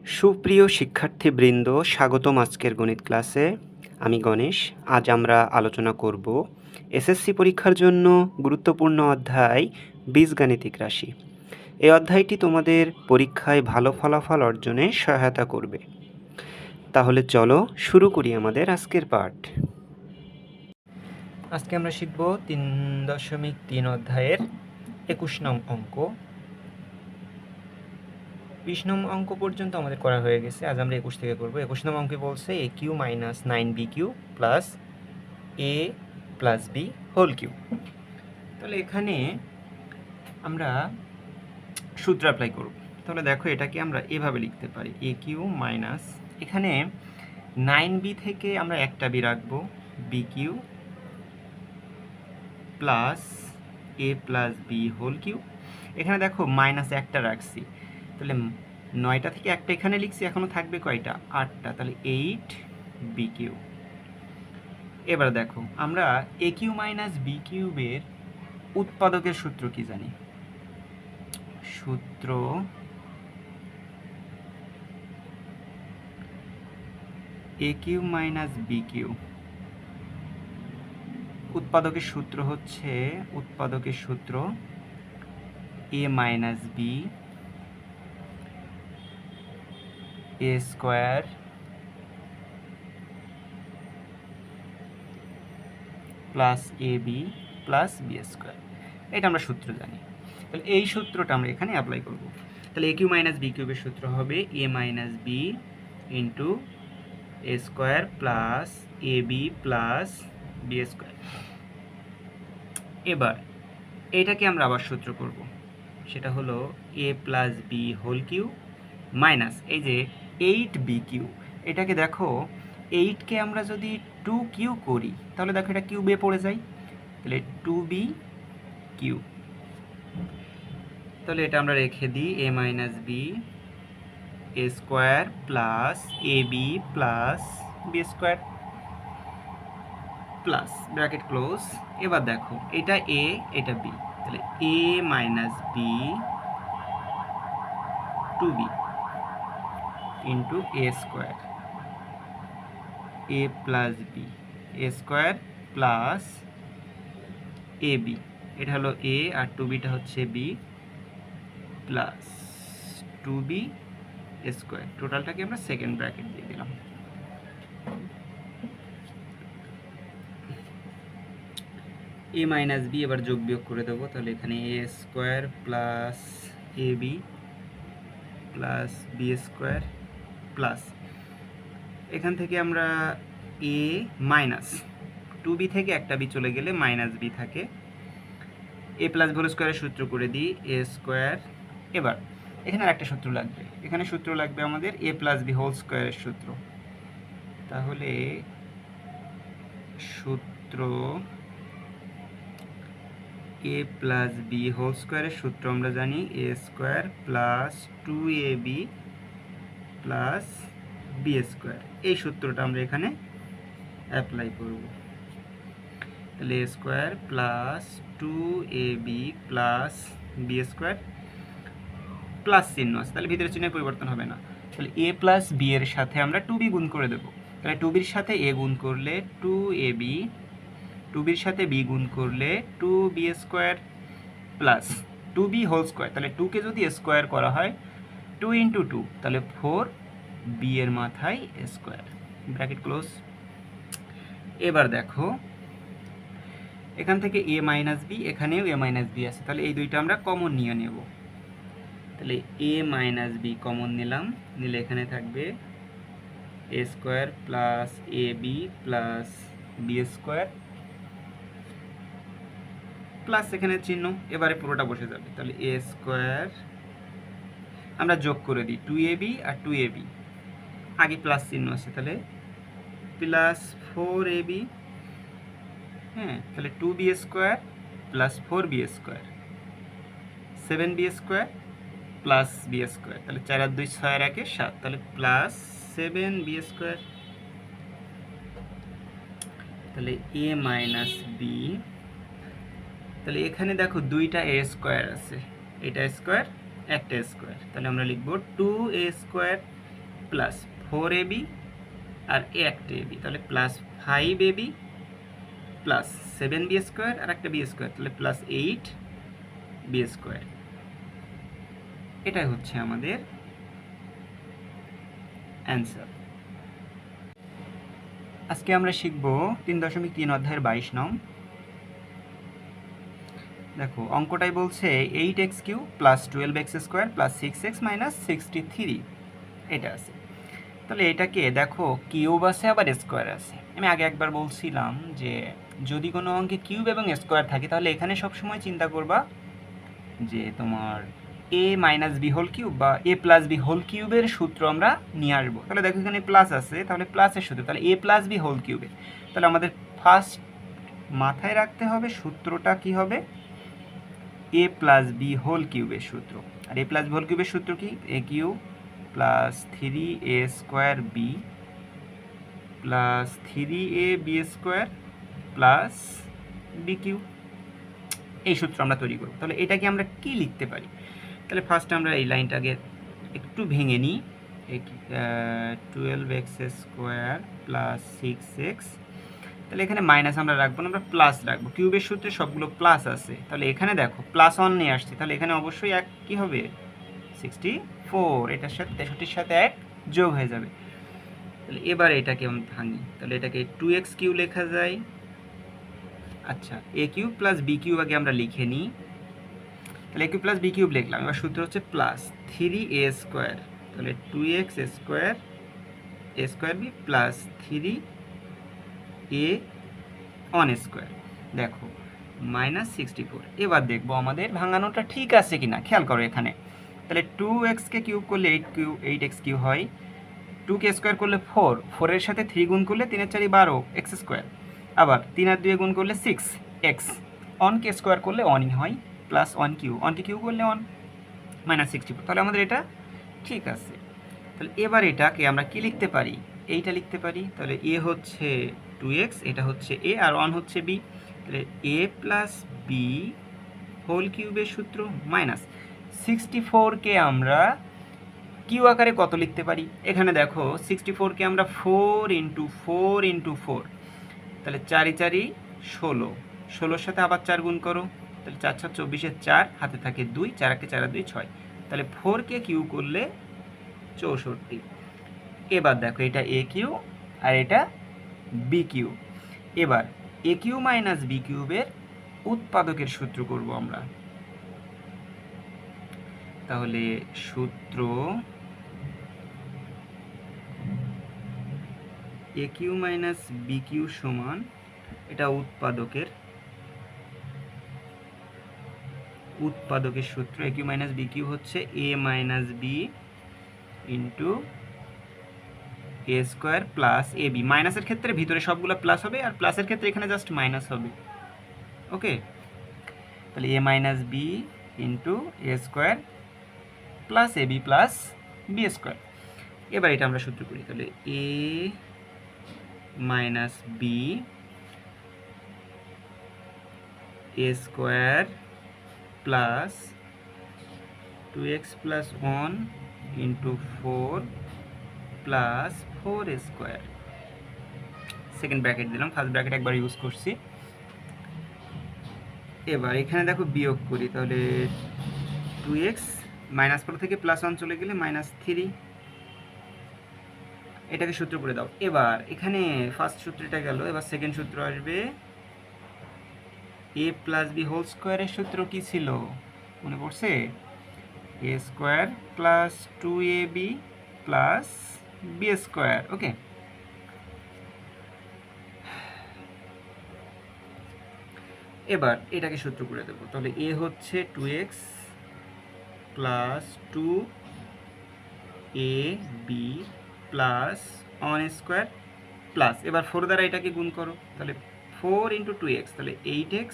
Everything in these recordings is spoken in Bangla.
সুপ্রিয় শিক্ষার্থীবৃন্দ, স্বাগতম আজকের গণিত ক্লাসে। আমি গণেশ। আজ আমরা আলোচনা করব এসএসসি পরীক্ষার জন্য গুরুত্বপূর্ণ অধ্যায় বীজগাণিতিক রাশি। এই অধ্যায়টি তোমাদের পরীক্ষায় ভালো ফলাফল অর্জনে সহায়তা করবে। তাহলে চলো শুরু করি আমাদের আজকের পাঠ। আজকে আমরা শিখব 3.3 অধ্যায়ের 21 নং অঙ্ক। 20 নং অঙ্ক পর্যন্ত আমাদের করা হয়ে গেছে। আজ আমরা 21 থেকে করব। 21 নং অঙ্কে বলছে a cube minus 9b cube plus a plus b whole cube. তাহলে এখানে আমরা সূত্র অ্যাপ্লাই করব। তাহলে দেখো, এটাকে আমরা এভাবে লিখতে পারি a কিউ মাইনাস, এখানে 9b থেকে আমরা একটা b রাখবো, b cube plus a plus b whole cube. এখানে দেখো মাইনাস একটা রাখছি, তাহলে 9টা থেকে একটা এখানে লিখছি, এখনো থাকবে কয়টা? 8টা, তাহলে 8 বি কিউ। এবার দেখো, আমরা এ কিউ মাইনাস বি কিউবের উৎপাদকের সূত্র কি জানি? সূত্র এ কিউ মাইনাস বি কিউ, উৎপাদকের সূত্র হচ্ছে এ minus B A square plus A B plus B square. এটা আমরা সূত্র জানি। তাহলে এই সূত্রটা আমরা এখানে অ্যাপ্লাই করব। তাহলে এ কিউ মাইনাস বি কিউবের সূত্র হবে A minus B into A square plus A B plus B square. এবার এইটাকে আমরা আবার সূত্র করব, সেটা হলো A plus B whole cube minus এই যে 8 বি কিউ। এটাকে দেখো, 8কে আমরা যদি 2 কিউ করি তাহলে দেখো এটা কিউবে পড়ে যায়, তাহলে 2b কিউ। তাহলে এটা আমরা রেখে দিই A minus B A square plus A B plus B square plus bracket close. এবার দেখো, এটা এ এটা বি, তাহলে A minus B 2b into A square A plus B A square plus A B, এটা হলো এ আর 2bটা হচ্ছে বি প্লাস 2b স্কোয়ার। টোটালটাকে আমরা সেকেন্ড ব্র্যাকেট দিয়ে দিলাম। এ মাইনাস বি এবার যোগ বিয়োগ করে দেবো, তাহলে এখানে A square plus A B plus B square plus, এখান থেকে আমরা এ মাইনাস 2b থেকে একটা বি চলে গেলে মাইনাস বি থাকে, এ প্লাস হোল স্কোয়ারের সূত্র করে দিই এ স্কোয়ার। এবার এখানে আর একটা সূত্র লাগবে, এখানে সূত্র লাগবে আমাদের এ প্লাস বি হোল স্কোয়ারের সূত্র। তাহলে সূত্র এ প্লাস বি হোল স্কোয়ারের সূত্র আমরা জানি A square plus 2ab plus B square. এই সূত্রটা আমরা এখানে অ্যাপ্লাই করব। তাহলে A square plus 2ab plus B square plus চিহ্ন আছে, তাহলে ভিতরে চিহ্নের পরিবর্তন হবে না। তাহলে এ প্লাস বি এর সাথে আমরা 2b গুণ করে দেবো, তাহলে 2bর সাথে এ গুণ করলে 2ab, 2bর সাথে বি গুণ করলে 2b square plus 2b whole square. তাহলে 2কে যদি স্কোয়ার করা হয় 2 ইন্টু 2, তাহলে 4b এর মাথায় স্কোয়ার, ব্র্যাকেট ক্লোজ। এবার দেখো, এখান থেকে এ মাইনাস বি, এখানেও এ মাইনাস বি আছে, তাহলে এই দুইটা আমরা কমন নিয়ে নেব। তাহলে এ মাইনাস বি কমন নিলাম, নিলে এখানে থাকবে A square plus A B plus B square plus এখানে চিহ্ন, এবারে পুরোটা বসে যাবে। তাহলে এ স্কোয়ার আমরা যোগ করে দিই 2ab আর 2ab, আগে প্লাস চিহ্ন আছে, তাহলে প্লাস 4ab, হ্যাঁ, তাহলে 2b square plus 4b square 7b square plus B square, তাহলে 4 আর 2 6 আর 1 7, তাহলে প্লাস 7b স্কোয়ার। তাহলে এ মাইনাস বি, তাহলে এখানে দেখো দুইটা এ স্কোয়ার আছে, এটা স্কোয়ার একটা স্কোয়ার, তাহলে আমরা লিখব 2a স্কোয়ার প্লাস 4ab আর এ একটা ab, তাহলে plus 5ab plus 7b square আর একটা b স্কোয়ার, তাহলে প্লাস 8b স্কোয়ার। এটাই হচ্ছে আমাদের অ্যান্সার। আজকে আমরা শিখব 3.3 অধ্যায়ের 22 নং। দেখো অঙ্কটাই বলছে 8x³ plus 12x square plus 6x minus 63, এটা আছে। তাহলে এটাকে দেখো কিউব আছে আবার স্কোয়ার আছে। আমি আগে একবার বলছিলাম যে যদি কোনো অঙ্কে কিউব এবং স্কোয়ার থাকে তাহলে এখানে সবসময় চিন্তা করবা যে তোমার a minus B whole cube বা a প্লাস বি হোল কিউবের সূত্র আমরা নিয়ে আসবো। তাহলে দেখো এখানে প্লাস আছে, তাহলে প্লাসের সূত্র, তাহলে a প্লাস বি হোল কিউবে, তাহলে আমাদের ফার্স্ট মাথায় রাখতে হবে সূত্রটা কি হবে, a প্লাস বি হোল কিউবের সূত্র। আর a প্লাস বি হোল কিউবের সূত্র কি, a cube plus 3a square B plus 3ab square plus B cube, এই সূত্র আমরা তৈরি করব। তাহলে এটাকে আমরা কি লিখতে পারি, তাহলে ফার্স্ট আমরা এই লাইনটাকে একটু ভেঙে নিই। 12x স্কোয়ার প্লাস 6x, তাহলে এখানে মাইনাস আমরা রাখবো না, আমরা প্লাস রাখবো। কিউবের সূত্রে সবগুলো প্লাস আছে, তাহলে এখানে দেখো প্লাস 1 নিয়ে আসছে, তাহলে এখানে অবশ্যই এক কী হবে 64, এটার সাথে 63-র সাথে এক যোগ হয়ে যাবে। তাহলে এবার এটাকে আমি ভাঙি, তাহলে এটাকে 2x³ লেখা যায়। আচ্ছা a cube plus B cube আগে আমরা লিখে নিই, তাহলে a cube plus B cube লিখলাম। এবার সূত্র হচ্ছে প্লাস 3a স্কোয়ার, তাহলে 2x square a square B plus 3a on square, দেখো মাইনাস 64। এবার দেখবো আমাদের ভাঙানোটা ঠিক আছে কিনা, খেয়াল করো এখানে। তাহলে 2x-কে কিউব করলে 8x³ হয়, 2কে স্কোয়ার করলে 4, 4-এর সাথে 3 গুণ করলে 3 × 4 = 12 x স্কোয়ার, আবার 3 আর 2 গুণ করলে 6x, অনকে স্কোয়ার করলে 1ই হয়, প্লাস 1 কিউ, অনকে কিউ করলে 1 মাইনাস 64। তাহলে আমাদের এটা ঠিক আছে। তাহলে এবার এটাকে আমরা কি লিখতে পারি, এইটা লিখতে পারি। তাহলে a হচ্ছে 2x, এটা হচ্ছে a আর 1 হচ্ছে b, তাহলে a প্লাস বি হোল কিউবের সূত্র মাইনাস 64কে আমরা কিউ আকারে কত লিখতে পারি, এখানে দেখো 64কে আমরা 4 × 4 × 4, তাহলে 4 × 4 = 16, 16-র সাথে আবার 4 গুণ করো, তাহলে 4 × 4 = 24, 4 হাতে থাকে 2, 4 × 4 = 2 = 6, তাহলে 4কে কিউ করলে 64। এবার দেখো এটা a কিউ আর এটা বি কিউ। এবার a কিউ মাইনাস বি কিউবের উৎপাদকের সূত্র করব আমরা। তাহলে সূত্র a cube minus B cube সমান, এটা উৎপাদকের সূত্র। a cube minus B cube হচ্ছে a minus B into A square plus A B. মাইনাসের ক্ষেত্রে ভিতরে সবগুলো প্লাস হবে, আর প্লাসের ক্ষেত্রে এখানে জাস্ট মাইনাস হবে। ওকে, তাহলে A minus B into A square plus A B plus B square. এবার এটা আমরা সূত্র করি, তাহলে A minus B A square plus 2x plus 1 into 4 plus 4 square, second bracket দিলাম, ফার্স্ট ব্র্যাকেট একবার ইউজ করছি। এবার এখানে দেখো বিয়োগ করি, তাহলে 2x -4 থেকে +1 চলে গেলে -3, এটাকে সূত্র করে দাও। এবার এখানে ফার্স্ট সূত্রটা গেল, এবার সেকেন্ড সূত্র আসবে। a প্লাস বি হোল স্কোয়ারের সূত্র কি ছিল মনে পড়ছে, a square plus 2ab plus B square. Okay, এবার এটাকে সূত্র করে দেবো, তাহলে a হচ্ছে 2x plus 2ab plus 1 square plus, এবার 4 দ্বারা এটাকে গুণ করো, তাহলে 4 × 2x, তাহলে 8x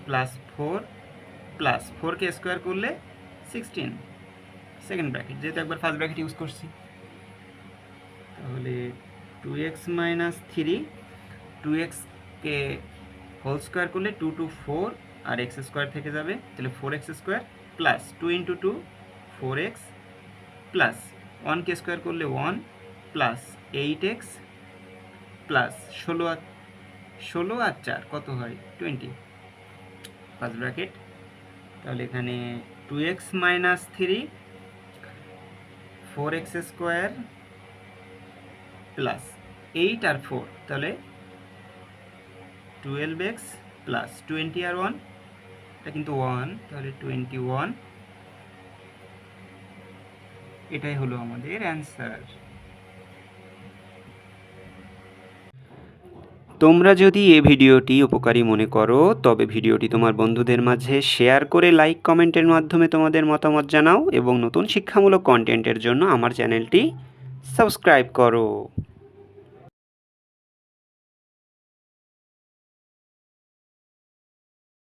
প্লাস 4 প্লাস 4কে স্কোয়ার করলে 16, সেকেন্ড ব্র্যাকেট, যেহেতু একবার ফার্স্ট ব্র্যাকেট ইউজ করছি। তাহলে 2x মাইনাস 3, 2xকে হোল স্কোয়ার করলে 2 × 4 আর x স্কোয়ার থেকে যাবে, তাহলে 4x square plus 2 × 2 4x plus 1কে স্কোয়ার করলে 1 প্লাস 8x প্লাস 16 আর 4 কত হয় 20 ফার্স্ট ব্র্যাকেট। তাহলে এখানে 2x minus 3 4x square plus 8 আর 4 তাহলে 12x প্লাস 20 আর 1 এটা কিন্তু 1 তাহলে 21, এটাই হলো আমাদের অ্যান্সার। তোমরা যদি এই ভিডিওটি উপকারী মনে করো তবে ভিডিওটি তোমার বন্ধুদের মাঝে শেয়ার করে লাইক কমেন্টের মাধ্যমে তোমাদের মতামত জানাও এবং নতুন শিক্ষামূলক কন্টেন্টের জন্য আমার চ্যানেলটি সাবস্ক্রাইব করো।